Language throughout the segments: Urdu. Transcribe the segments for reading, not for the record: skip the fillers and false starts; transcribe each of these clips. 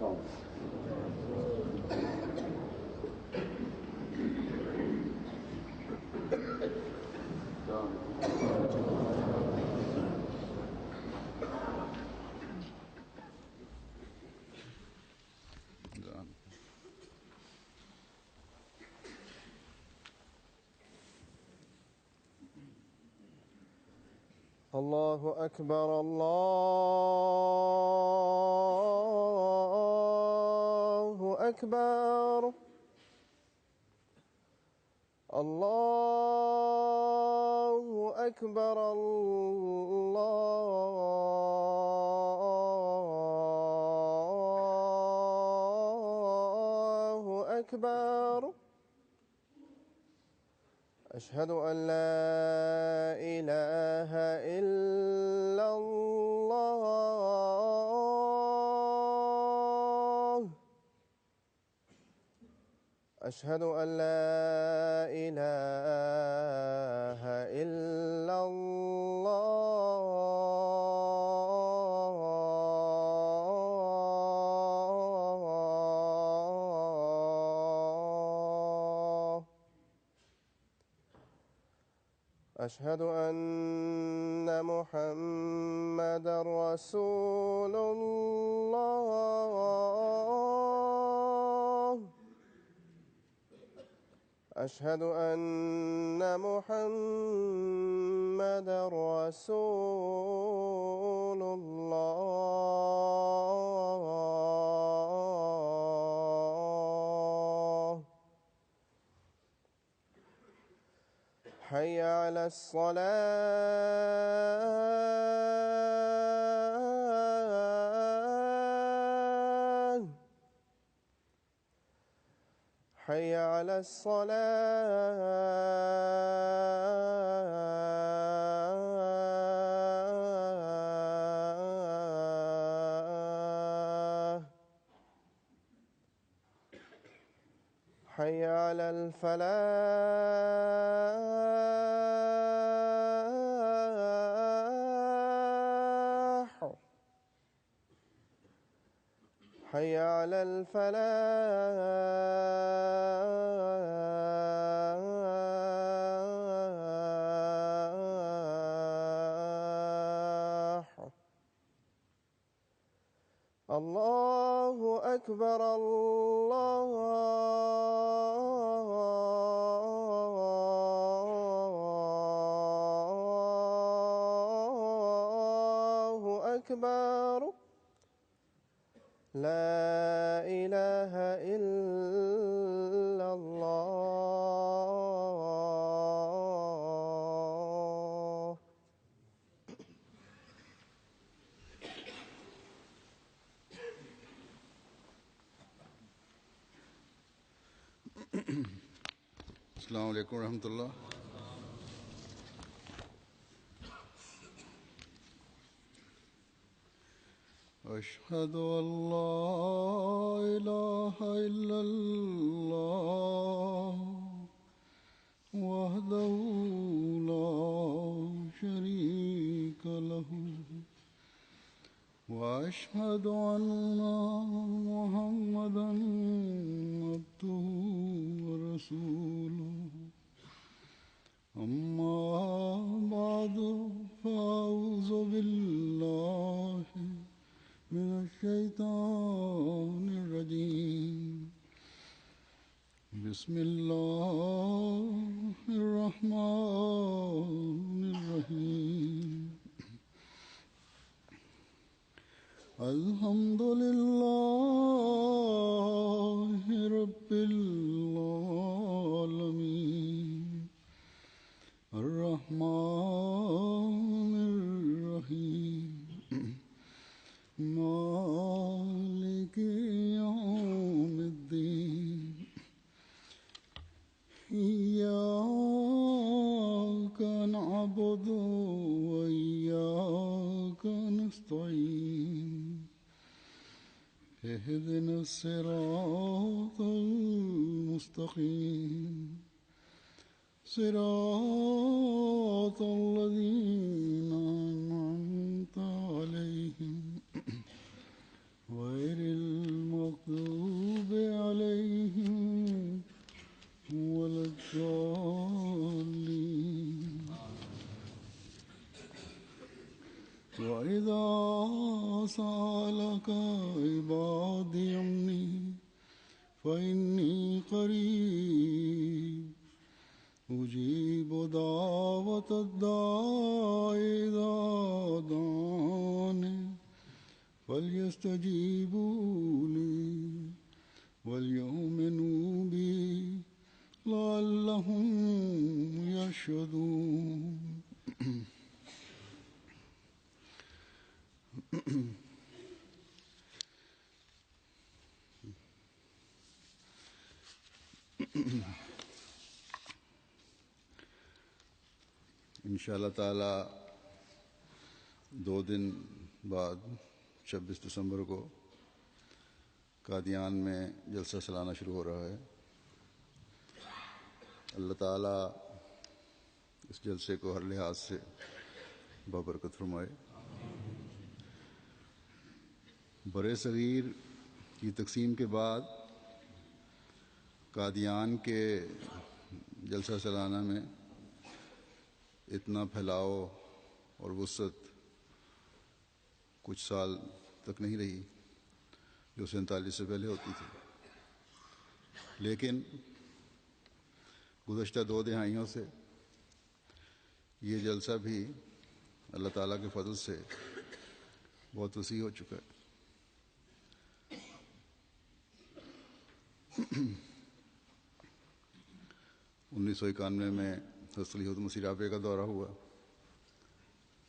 الله أكبر الله أكبر الله أكبر الله أكبر. أشهد أن لا إله إلا الله. أشهد أن لا إله إلا الله. أشهد أن محمدًا رسول الله. أشهد أن محمدًا رسول الله. حي على الصلاة. حي على الصلاة. حي على الفلاح. حي على الفلاح. الله أكبر الله أكبر. لا إله إلا الله. السلام عليكم ورحمة الله. أشهد أن لا إله إلا الله وحده لا شريك له وأشهد أن محمدًا عبده ورسوله. أما بعد فأعوذ بالله من الشيطان الرجيم. بسم الله الرحمن الرحيم. الحمد لله رب العالمين. الرحمن الرحيم. مالك يوم الدين. إياك نعبد وإياك نستعين. اهدنا الصراط المستقيم. صراط الذين أنعمت عليهم غير عبادي عني فإني قريب أجيب دعوة الداع إذا دعاني فليستجيبوا لي وليؤمنوا بي لعلهم يرشدون. انشاءاللہ تعالی 2 دن بعد 26 دسمبر کو قادیان میں جلسہ سالانہ شروع ہو رہا ہے. اللہ تعالیٰ اس جلسے کو ہر لحاظ سے بابرکت فرمائے. برِ صغیر کی تقسیم کے بعد قادیان کے جلسہ سالانہ میں اتنا پھیلاؤ اور وسعت کچھ سال تک نہیں رہی جو 47 سے پہلے ہوتی تھی. لیکن گزشتہ 2 دہائیوں سے یہ جلسہ بھی اللہ تعالیٰ کے فضل سے بہت وسیع ہو چکا ہے. 1991 میں حضرت خلیفۃ مسیح رابع کا دورہ ہوا،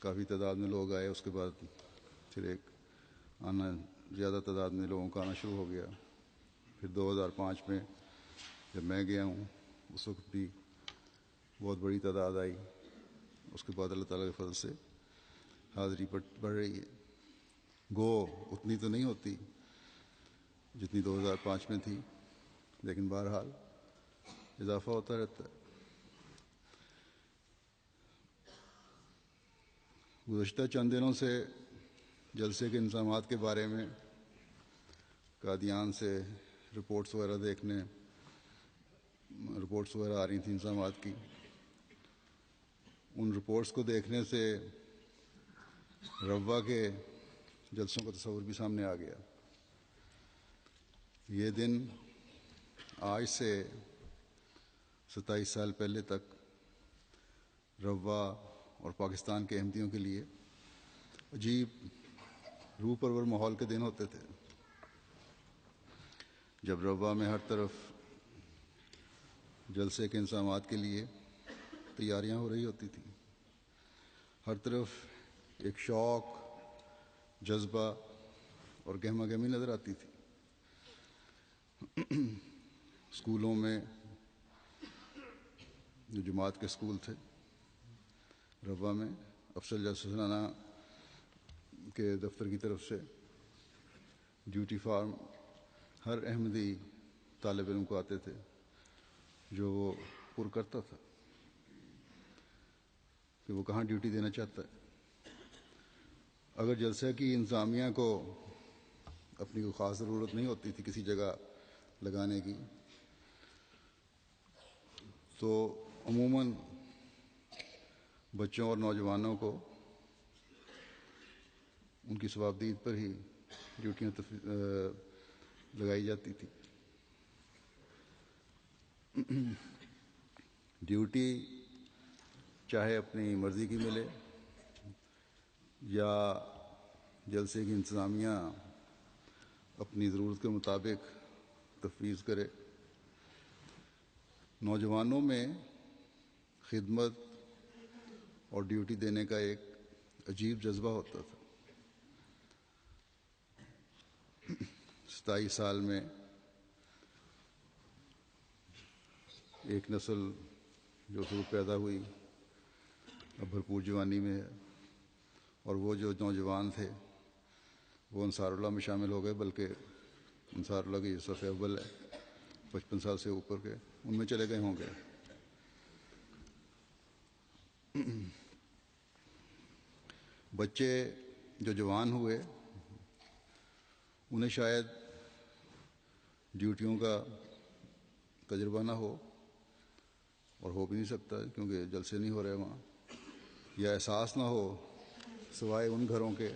کافی تعداد میں لوگ آئے. اس کے بعد پھر ایک زیادہ تعداد میں لوگوں کا آنا شروع ہو گیا. پھر 2005 میں جب میں گیا ہوں اس وقت بھی بہت بڑی تعداد آئی. اس کے بعد اللہ تعالیٰ کے فضل سے حاضری بڑھ رہی ہے. گو اتنی تو نہیں ہوتی جتنی 2005 میں تھی، لیکن بہرحال اضافہ ہوتا رہتا ہے. گزشتہ چند دنوں سے جلسے کے انتظامات کے بارے میں قادیان سے رپورٹس وغیرہ آ رہی تھیں انتظامات کی. ان رپورٹس کو دیکھنے سے روا کے جلسوں کا تصور بھی سامنے آ گیا. یہ دن آج سے 27 سال پہلے تک روا اور پاکستان کے احمدیوں کے لیے عجیب روح پرور ماحول کے دن ہوتے تھے، جب روا میں ہر طرف جلسے کے انتظامات کے لیے تیاریاں ہو رہی ہوتی تھیں. ہر طرف ایک شوق، جذبہ اور گہما گہمی نظر آتی تھی. اسکولوں میں جو جماعت کے اسکول تھے روا میں، افسر جلسہ سالانہ کے دفتر کی طرف سے ڈیوٹی فارم ہر احمدی طالب علم کو آتے تھے جو وہ پر کرتا تھا کہ وہ کہاں ڈیوٹی دینا چاہتا ہے. اگر جلسہ کی انتظامیہ کو اپنی کوئی خاص ضرورت نہیں ہوتی تھی کسی جگہ لگانے کی، تو عموماً بچوں اور نوجوانوں کو ان کی ثوابدید پر ہی ڈیوٹیاں لگائی جاتی تھی. ڈیوٹی چاہے اپنی مرضی کی ملے یا جلسے کی انتظامیہ اپنی ضرورت کے مطابق تفویض کرے، نوجوانوں میں خدمت اور ڈیوٹی دینے کا ایک عجیب جذبہ ہوتا تھا. 27 سال میں ایک نسل جو شروع پیدا ہوئی اب بھرپور جوانی میں ہے، اور وہ جو نوجوان تھے وہ انصار اللہ میں شامل ہو گئے، بلکہ انصار اللہ کی صف اول ہے 55 سال سے اوپر کے، ان میں چلے گئے ہوں گے. بچے جو جوان ہوئے انہیں شاید ڈیوٹیوں کا تجربہ نہ ہو، اور ہو بھی نہیں سکتا کیونکہ جلسے نہیں ہو رہے وہاں، یا احساس نہ ہو سوائے ان گھروں کے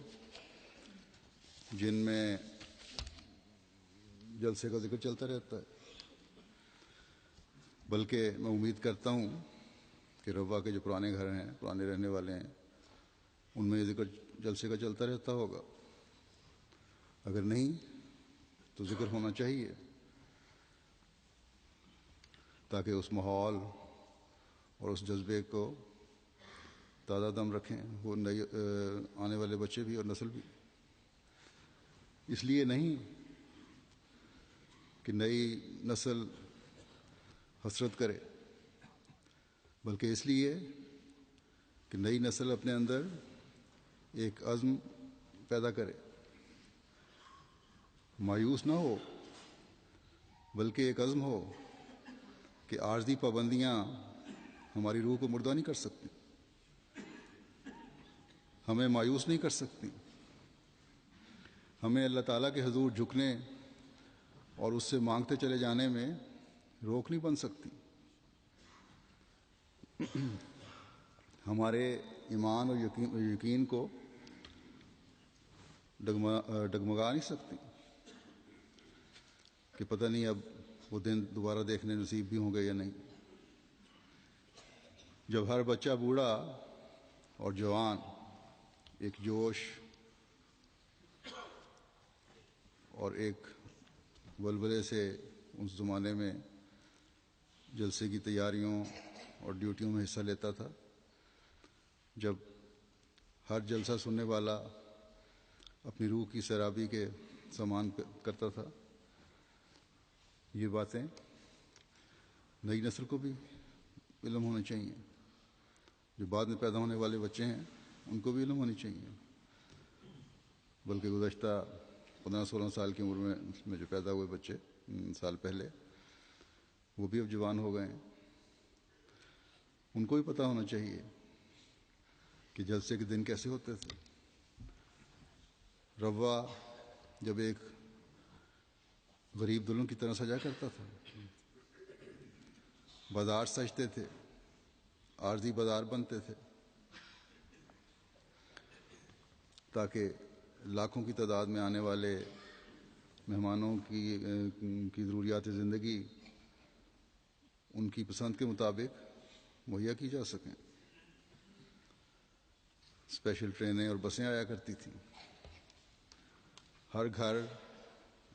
جن میں جلسے کا ذکر چلتا رہتا ہے، بلکہ میں امید کرتا ہوں کہ روا کے جو پرانے گھر ہیں، پرانے رہنے والے ہیں، ان میں یہ ذکر جلسے کا چلتا رہتا ہوگا. اگر نہیں تو ذکر ہونا چاہیے تاکہ اس ماحول اور اس جذبے کو تازہ دم رکھیں وہ نئی آنے والے بچے بھی اور نسل بھی. اس لیے نہیں کہ نئی نسل حسرت کرے، بلکہ اس لیے کہ نئی نسل اپنے اندر ایک عزم پیدا کرے، مایوس نہ ہو، بلکہ ایک عزم ہو کہ عارضی پابندیاں ہماری روح کو مردہ نہیں کر سکتی، ہمیں مایوس نہیں کر سکتی، ہمیں اللہ تعالیٰ کے حضور جھکنے اور اس سے مانگتے چلے جانے میں روک نہیں بن سکتی. ہمارے ایمان اور یقین کو ڈگمگا نہیں سکتی کہ پتہ نہیں اب وہ دن دوبارہ دیکھنے نصیب بھی ہوں گے یا نہیں. جب ہر بچہ، بوڑھا اور جوان ایک جوش اور ایک ولولے سے اس زمانے میں جلسے کی تیاریوں اور ڈیوٹیوں میں حصہ لیتا تھا، جب ہر جلسہ سننے والا اپنی روح کی سیرابی کے سامان کرتا تھا، یہ باتیں نئی نسل کو بھی علم ہونا چاہیے، جو بعد میں پیدا ہونے والے بچے ہیں ان کو بھی علم ہونی چاہیے. بلکہ گزشتہ 15-16 سال کی عمر میں جو پیدا ہوئے بچے سال پہلے، وہ بھی اب جوان ہو گئے ہیں، ان کو بھی پتہ ہونا چاہیے کہ جلسے کے دن کیسے ہوتے تھے. روا جب ایک غریب دلہن کی طرح سجا کرتا تھا، بازار سجتے تھے، عارضی بازار بنتے تھے تاکہ لاکھوں کی تعداد میں آنے والے مہمانوں کی ضروریات زندگی ان کی پسند کے مطابق مہیا کی جا سکیں. اسپیشل ٹرینیں اور بسیں آیا کرتی تھیں. ہر گھر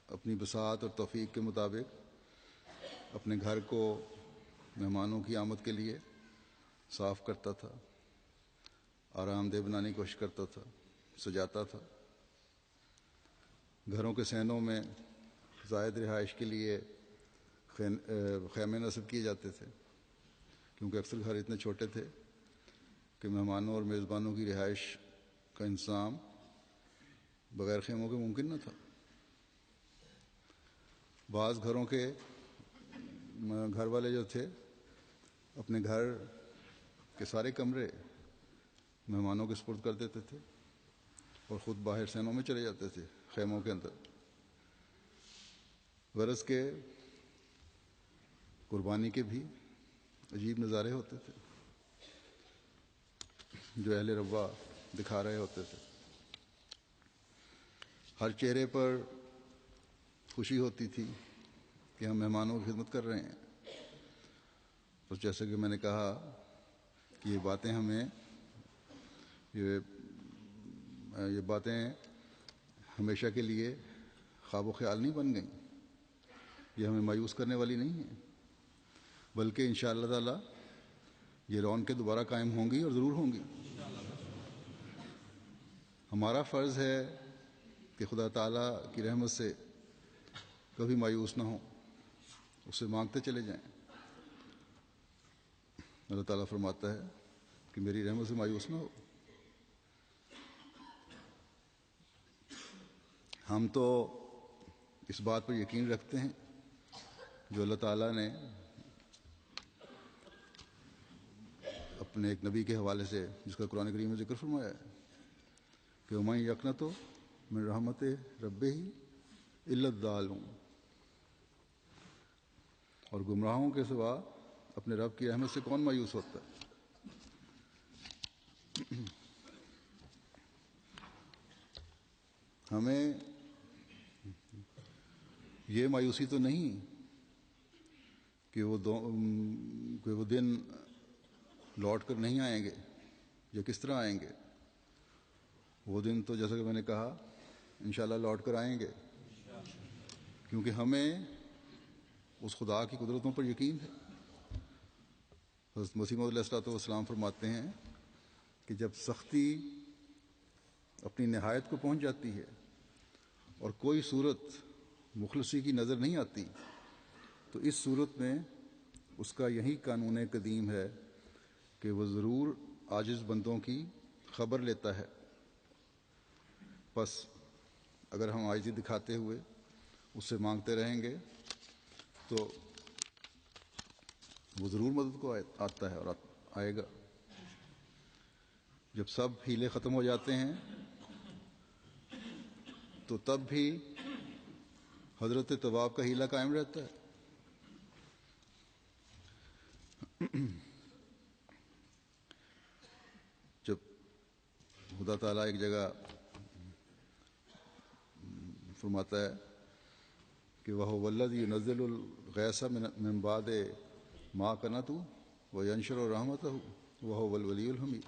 اپنی بساط اور توفیق کے مطابق اپنے گھر کو مہمانوں کی آمد کے لیے صاف کرتا تھا، آرام دہ بنانے کی کوشش کرتا تھا، سجاتا تھا. گھروں کے صحنوں میں زائد رہائش کے لیے خیمے نصب کیے جاتے تھے، کیونکہ اکثر گھر اتنے چھوٹے تھے کہ مہمانوں اور میزبانوں کی رہائش کا انتظام بغیر خیموں کے ممکن نہ تھا. بعض گھروں کے گھر والے جو تھے اپنے گھر کے سارے کمرے مہمانوں کے سپرد کر دیتے تھے اور خود باہر صحنوں میں چلے جاتے تھے، خیموں کے اندر. غرض کے قربانی کے بھی عجیب نظارے ہوتے تھے جو اہل روا دکھا رہے ہوتے تھے. ہر چہرے پر خوشی ہوتی تھی کہ ہم مہمانوں کی خدمت کر رہے ہیں. اور جیسا کہ میں نے کہا کہ یہ باتیں ہمیشہ کے لیے خواب و خیال نہیں بن گئیں، یہ ہمیں مایوس کرنے والی نہیں ہیں، بلکہ انشاءاللہ تعالی یہ رونقیں دوبارہ قائم ہوں گی اور ضرور ہوں گی. ہمارا فرض ہے کہ خدا تعالیٰ کی رحمت سے کبھی مایوس نہ ہوں، اسے مانگتے چلے جائیں. اللہ تعالیٰ فرماتا ہے کہ میری رحمت سے مایوس نہ ہو. ہم تو اس بات پر یقین رکھتے ہیں جو اللہ تعالیٰ نے اپنے ایک نبی کے حوالے سے، جس کا قرآن کریم میں ذکر فرمایا ہے کہ وَمَن یقنط من رحمت ربہ الا الضالون، اور گمراہوں کے سوا اپنے رب کی رحمت سے کون مایوس ہوتا ہے. ہمیں یہ مایوسی تو نہیں کہ وہ دن لوٹ کر نہیں آئیں گے یا کس طرح آئیں گے. وہ دن تو جیسا کہ میں نے کہا انشاءاللہ لوٹ کر آئیں گے، کیونکہ ہمیں اس خدا کی قدرتوں پر یقین ہے. حضرت مسیح موعود علیہ الصلوۃ والسلام فرماتے ہیں کہ جب سختی اپنی نہایت کو پہنچ جاتی ہے اور کوئی صورت مخلصی کی نظر نہیں آتی، تو اس صورت میں اس کا یہی قانون قدیم ہے کہ وہ ضرور عاجز بندوں کی خبر لیتا ہے. بس اگر ہم عاجزی دکھاتے ہوئے اس سے مانگتے رہیں گے تو وہ ضرور مدد کو آتا ہے اور آئے گا. جب سب ہیلے ختم ہو جاتے ہیں تو تب بھی حضرت طباب کا ہیلہ قائم رہتا ہے. جب خدا تعالیٰ ایک جگہ فرماتا ہے کہ وہ والذی ينزل الغیث من بعد ما قنطوا وینشر رحمتہ وهو الولی الحمید،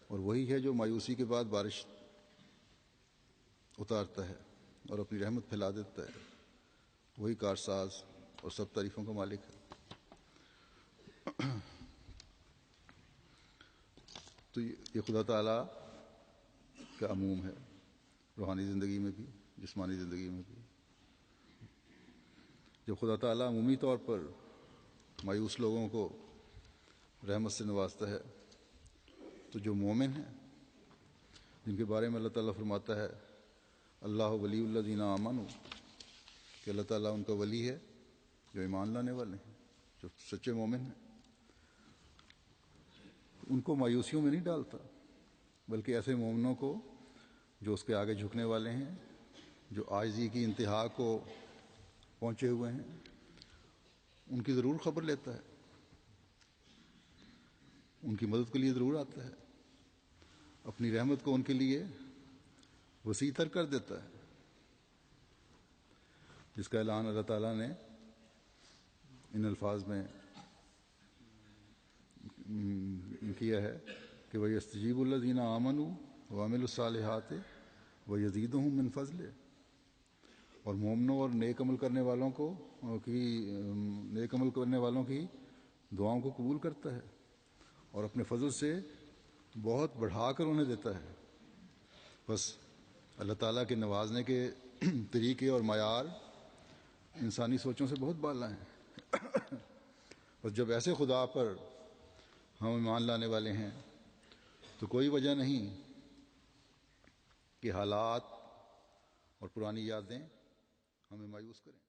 اور وہی ہے جو مایوسی کے بعد بارش اتارتا ہے اور اپنی رحمت پھیلا دیتا ہے. وہی کارساز اور سب تعریفوں کا مالک ہے. تو یہ خدا تعالیٰ کا عموم ہے، روحانی زندگی میں بھی جسمانی زندگی میں بھی. جب خدا تعالیٰ عمومی طور پر مایوس لوگوں کو رحمت سے نوازتا ہے تو جو مومن ہیں جن کے بارے میں اللہ تعالیٰ فرماتا ہے اللہ ولی الذین آمنوا، کہ اللہ تعالیٰ ان کا ولی ہے جو ایمان لانے والے ہیں، جو سچے مومن ہیں، ان کو مایوسیوں میں نہیں ڈالتا، بلکہ ایسے مومنوں کو جو اس کے آگے جھکنے والے ہیں، جو عاجزی کی انتہا کو پہنچے ہوئے ہیں، ان کی ضرور خبر لیتا ہے، ان کی مدد کے لیے ضرور آتا ہے، اپنی رحمت کو ان کے لیے وسیع تر کر دیتا ہے، جس کا اعلان اللہ تعالیٰ نے ان الفاظ میں کیا ہے کہ وَيَسْتَجِيبُ الَّذِينَ آمَنُوا وَعَمِلُوا الصَّالِحَاتِ وَيَزِيدُهُم مِّن فَضْلِهِ، اور مومنوں اور نیک عمل کرنے والوں کی دعاؤں کو قبول کرتا ہے اور اپنے فضل سے بہت بڑھا کر انہیں دیتا ہے. بس اللہ تعالیٰ کے نوازنے کے طریقے اور معیار انسانی سوچوں سے بہت بالا ہیں. بس جب ایسے خدا پر ہم ایمان لانے والے ہیں تو کوئی وجہ نہیں کہ حالات اور پرانی یادیں ہمیں مایوس کریں.